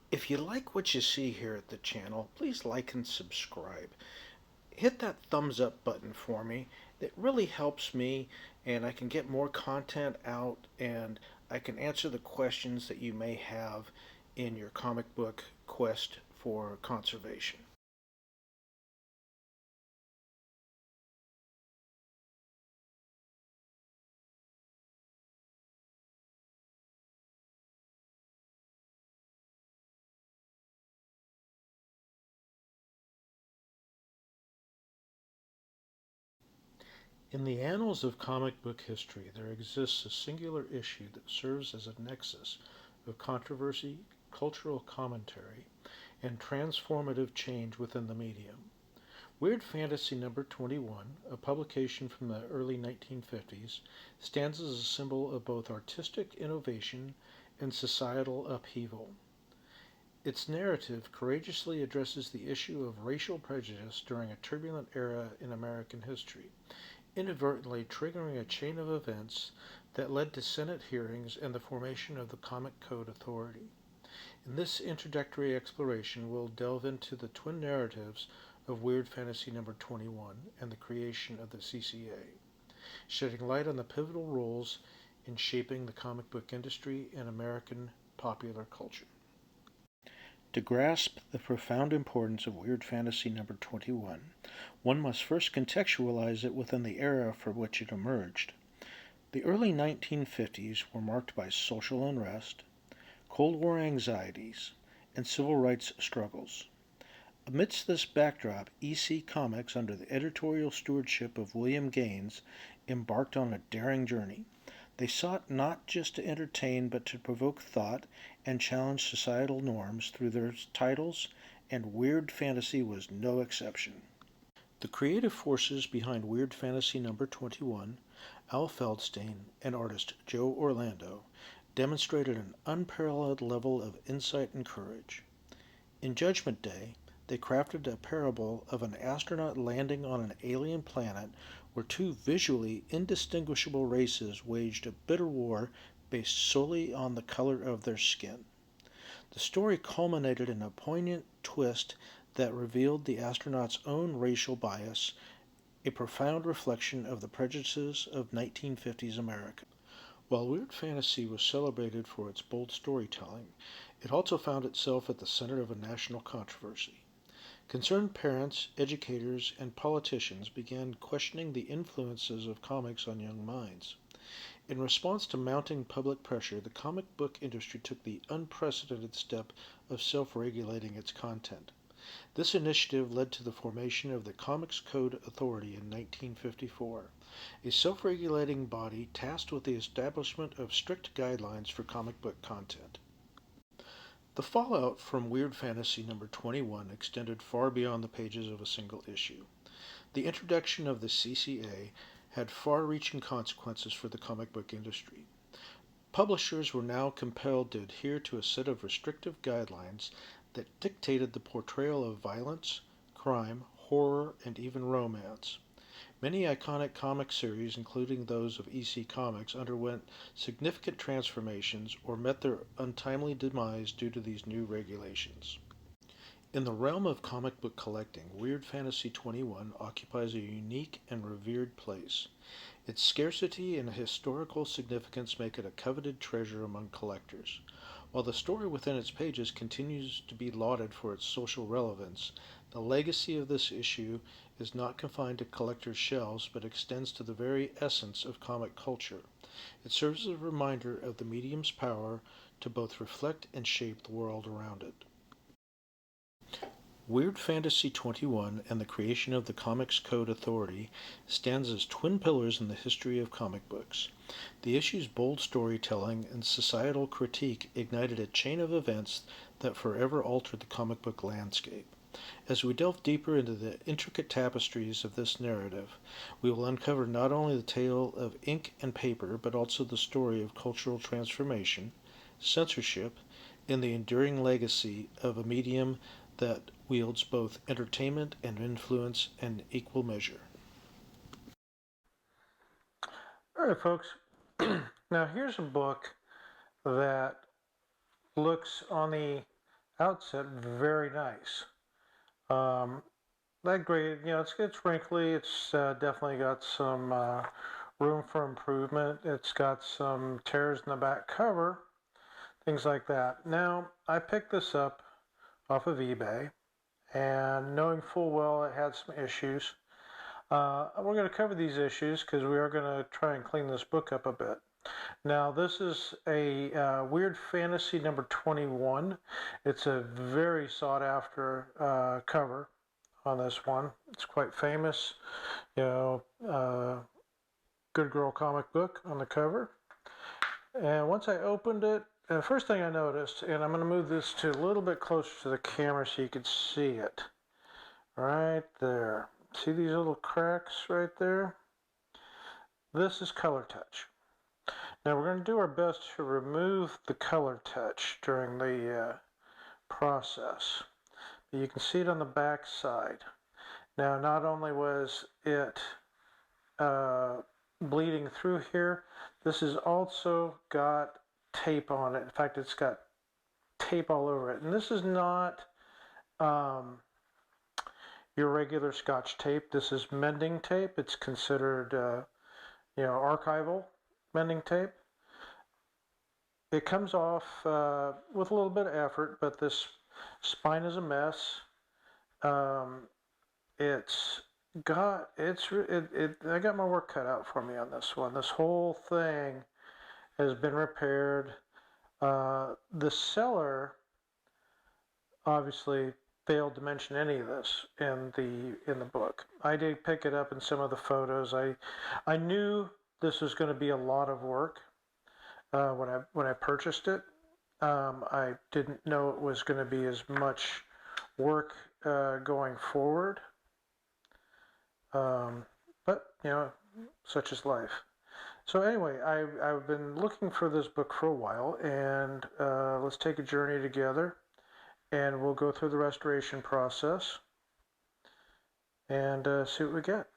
If you like what you see here at the channel, please like and subscribe. Hit that thumbs up button for me. It really helps me, and I can get more content out, and I can answer the questions that you may have in your comic book quest for conservation. In the annals of comic book history, there exists a singular issue that serves as a nexus of controversy, cultural commentary, and transformative change within the medium. Weird Fantasy number 21, a publication from the early 1950s, stands as a symbol of both artistic innovation and societal upheaval. Its narrative courageously addresses the issue of racial prejudice during a turbulent era in American history, inadvertently triggering a chain of events that led to Senate hearings and the formation of the Comic Code Authority. In this introductory exploration, we'll delve into the twin narratives of Weird Fantasy number 21 and the creation of the CCA, shedding light on the pivotal roles in shaping the comic book industry and American popular culture. To grasp the profound importance of Weird Fantasy number 21, one must first contextualize it within the era for which it emerged. The early 1950s were marked by social unrest, Cold War anxieties, and civil rights struggles. Amidst this backdrop, EC Comics, under the editorial stewardship of William Gaines, embarked on a daring journey. They sought not just to entertain but to provoke thought and challenge societal norms through their titles, and Weird Fantasy was no exception. The creative forces behind Weird Fantasy number 21, Al Feldstein and artist Joe Orlando, demonstrated an unparalleled level of insight and courage. In Judgment Day, they crafted a parable of an astronaut landing on an alien planet where two visually indistinguishable races waged a bitter war based solely on the color of their skin. The story culminated in a poignant twist that revealed the astronaut's own racial bias, a profound reflection of the prejudices of 1950s America. While Weird Fantasy was celebrated for its bold storytelling, it also found itself at the center of a national controversy. Concerned parents, educators, and politicians began questioning the influences of comics on young minds. In response to mounting public pressure, the comic book industry took the unprecedented step of self-regulating its content. This initiative led to the formation of the Comics Code Authority in 1954, a self-regulating body tasked with the establishment of strict guidelines for comic book content. The fallout from Weird Fantasy number 21 extended far beyond the pages of a single issue. The introduction of the CCA had far-reaching consequences for the comic book industry. Publishers were now compelled to adhere to a set of restrictive guidelines that dictated the portrayal of violence, crime, horror, and even romance. Many iconic comic series, including those of EC Comics, underwent significant transformations or met their untimely demise due to these new regulations. In the realm of comic book collecting, Weird Fantasy 21 occupies a unique and revered place. Its scarcity and historical significance make it a coveted treasure among collectors. While the story within its pages continues to be lauded for its social relevance, the legacy of this issue is not confined to collectors' shelves but extends to the very essence of comic culture. It serves as a reminder of the medium's power to both reflect and shape the world around it. Weird Fantasy 21 and the creation of the Comics Code Authority stands as twin pillars in the history of comic books. The issue's bold storytelling and societal critique ignited a chain of events that forever altered the comic book landscape. As we delve deeper into the intricate tapestries of this narrative, we will uncover not only the tale of ink and paper, but also the story of cultural transformation, censorship, and the enduring legacy of a medium that wields both entertainment and influence in equal measure. All right, folks. Now, here's a book that looks on the outset very nice. That grade, it's wrinkly. It's definitely got some room for improvement. It's got some tears in the back cover, things like that. Now, I picked this up off of eBay, and knowing full well it had some issues. We're going to cover these issues because we are going to try and clean this book up a bit. Now, this is a Weird Fantasy number 21. It's a very sought after cover on this one. It's quite famous, good girl comic book on the cover. And once I opened it, the first thing I noticed, and I'm going to move this to a little bit closer to the camera so you can see it. Right there. See these little cracks right there? This is color touch. Now we're going to do our best to remove the color touch during the process. You can see it on the back side. Now not only was it bleeding through here, this has also got tape on it. In fact, it's got tape all over it. And this is not your regular Scotch tape. This is mending tape. It's considered archival mending tape. It comes off with a little bit of effort, but this spine is a mess. I got my work cut out for me on this one. This whole thing has been repaired. The seller obviously failed to mention any of this in the book. I did pick it up in some of the photos. I knew this was going to be a lot of work when I purchased it. I didn't know it was going to be as much work going forward. But such is life. So anyway, I've been looking for this book for a while, and let's take a journey together, and we'll go through the restoration process and see what we get.